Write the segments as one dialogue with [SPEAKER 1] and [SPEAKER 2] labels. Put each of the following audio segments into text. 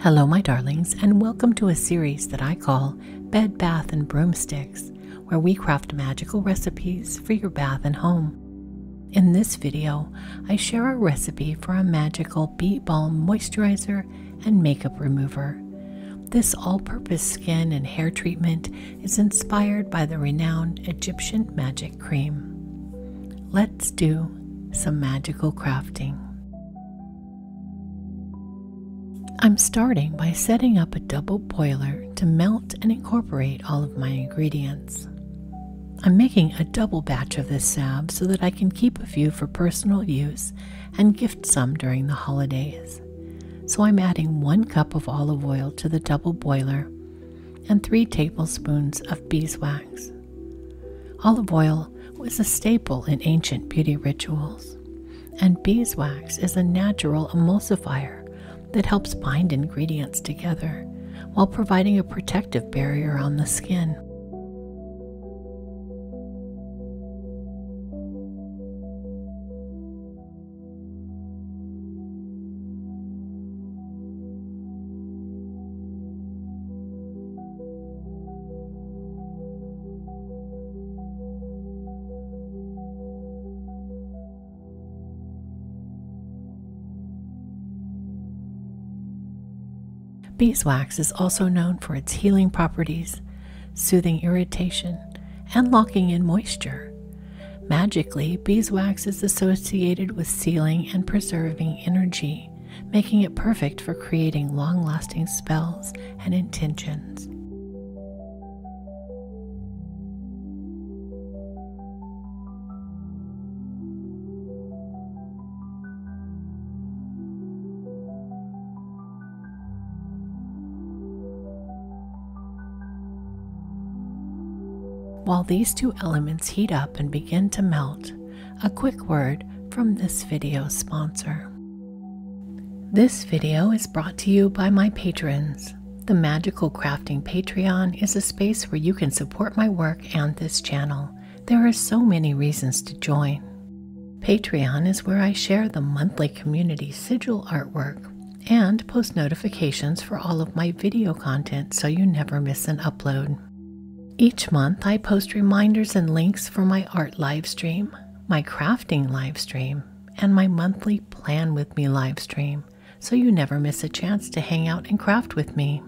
[SPEAKER 1] Hello, my darlings, and welcome to a series that I call Bed, Bath, and Broomsticks, where we craft magical recipes for your bath and home. In this video, I share a recipe for a magical bee balm moisturizer and makeup remover. This all-purpose skin and hair treatment is inspired by the renowned Egyptian magic cream. Let's do some magical crafting. I'm starting by setting up a double boiler to melt and incorporate all of my ingredients. I'm making a double batch of this salve so that I can keep a few for personal use and gift some during the holidays. So I'm adding 1 cup of olive oil to the double boiler and 3 tablespoons of beeswax. Olive oil was a staple in ancient beauty rituals, and beeswax is a natural emulsifier that helps bind ingredients together while providing a protective barrier on the skin. Beeswax is also known for its healing properties, soothing irritation, and locking in moisture. Magically, beeswax is associated with sealing and preserving energy, making it perfect for creating long-lasting spells and intentions. While these two elements heat up and begin to melt, a quick word from this video's sponsor. This video is brought to you by my patrons. The Magical Crafting Patreon is a space where you can support my work and this channel. There are so many reasons to join. Patreon is where I share the monthly community sigil artwork and post notifications for all of my video content so you never miss an upload. Each month, I post reminders and links for my art livestream, my crafting livestream, and my monthly Plan With Me livestream, so you never miss a chance to hang out and craft with me.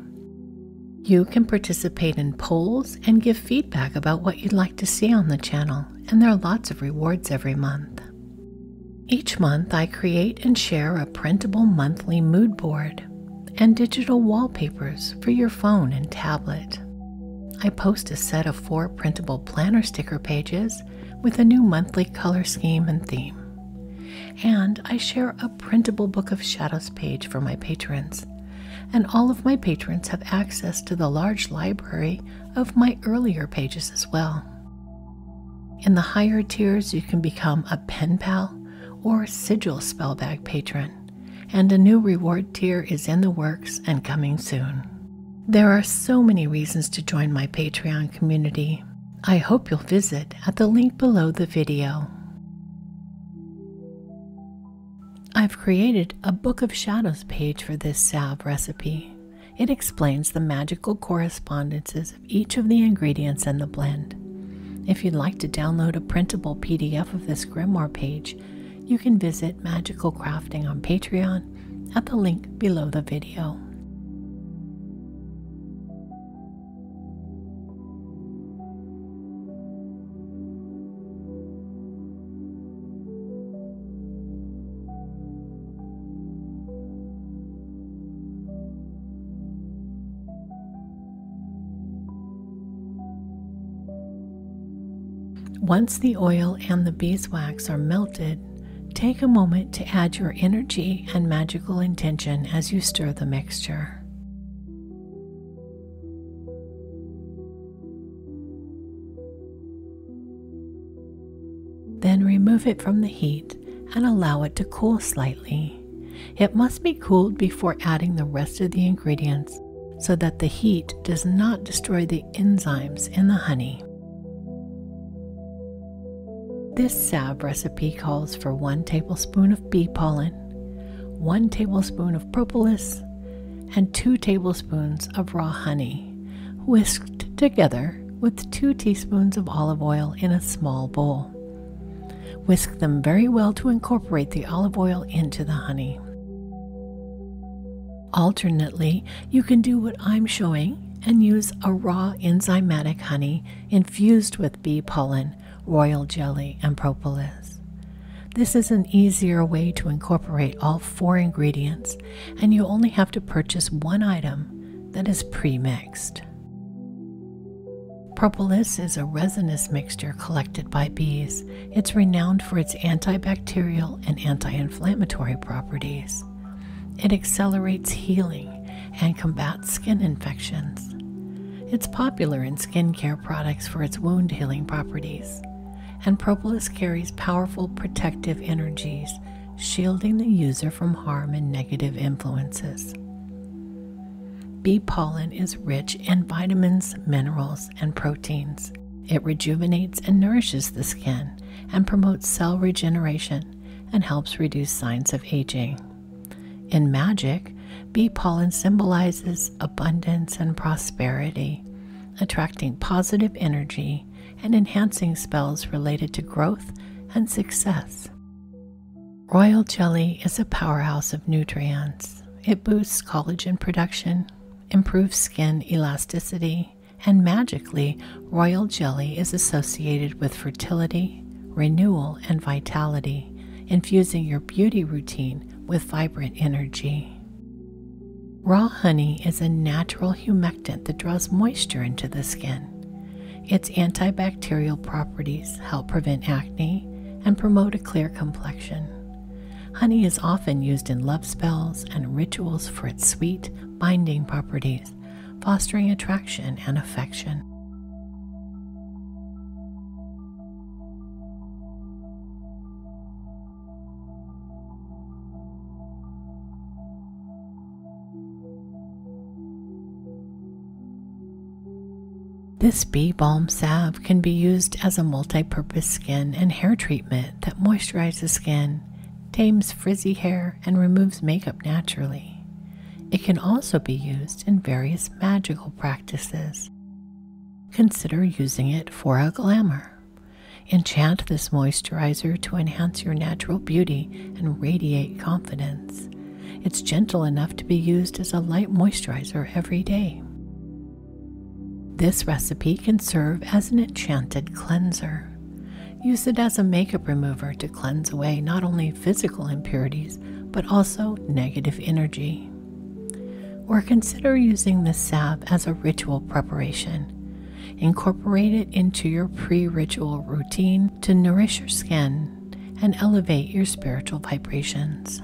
[SPEAKER 1] You can participate in polls and give feedback about what you'd like to see on the channel, and there are lots of rewards every month. Each month, I create and share a printable monthly mood board and digital wallpapers for your phone and tablet. I post a set of 4 printable planner sticker pages with a new monthly color scheme and theme. And I share a printable Book of Shadows page for my patrons. And all of my patrons have access to the large library of my earlier pages as well. In the higher tiers, you can become a pen pal or sigil spellbag patron. And a new reward tier is in the works and coming soon. There are so many reasons to join my Patreon community. I hope you'll visit at the link below the video. I've created a Book of Shadows page for this salve recipe. It explains the magical correspondences of each of the ingredients in the blend. If you'd like to download a printable PDF of this grimoire page, you can visit Magical Crafting on Patreon at the link below the video. Once the oil and the beeswax are melted, take a moment to add your energy and magical intention as you stir the mixture. Then remove it from the heat and allow it to cool slightly. It must be cooled before adding the rest of the ingredients so that the heat does not destroy the enzymes in the honey. This salve recipe calls for 1 tablespoon of bee pollen, 1 tablespoon of propolis, and 2 tablespoons of raw honey, whisked together with 2 teaspoons of olive oil in a small bowl. Whisk them very well to incorporate the olive oil into the honey. Alternately, you can do what I'm showing and use a raw enzymatic honey infused with bee pollen, royal jelly, and propolis. This is an easier way to incorporate all 4 ingredients, and you only have to purchase one item that is pre-mixed. Propolis is a resinous mixture collected by bees. It's renowned for its antibacterial and anti-inflammatory properties. It accelerates healing and combats skin infections. It's popular in skincare products for its wound healing properties, and propolis carries powerful protective energies, shielding the user from harm and negative influences. Bee pollen is rich in vitamins, minerals, and proteins. It rejuvenates and nourishes the skin and promotes cell regeneration and helps reduce signs of aging. In magic, bee pollen symbolizes abundance and prosperity, attracting positive energy and enhancing spells related to growth and success. Royal jelly is a powerhouse of nutrients. It boosts collagen production, improves skin elasticity, and magically, royal jelly is associated with fertility, renewal, and vitality, infusing your beauty routine with vibrant energy. Raw honey is a natural humectant that draws moisture into the skin. Its antibacterial properties help prevent acne and promote a clear complexion. Honey is often used in love spells and rituals for its sweet, binding properties, fostering attraction and affection. This bee balm salve can be used as a multi-purpose skin and hair treatment that moisturizes skin, tames frizzy hair, and removes makeup naturally. It can also be used in various magical practices. Consider using it for a glamour. Enchant this moisturizer to enhance your natural beauty and radiate confidence. It's gentle enough to be used as a light moisturizer every day. This recipe can serve as an enchanted cleanser. Use it as a makeup remover to cleanse away not only physical impurities, but also negative energy. Or consider using this salve as a ritual preparation. Incorporate it into your pre-ritual routine to nourish your skin and elevate your spiritual vibrations.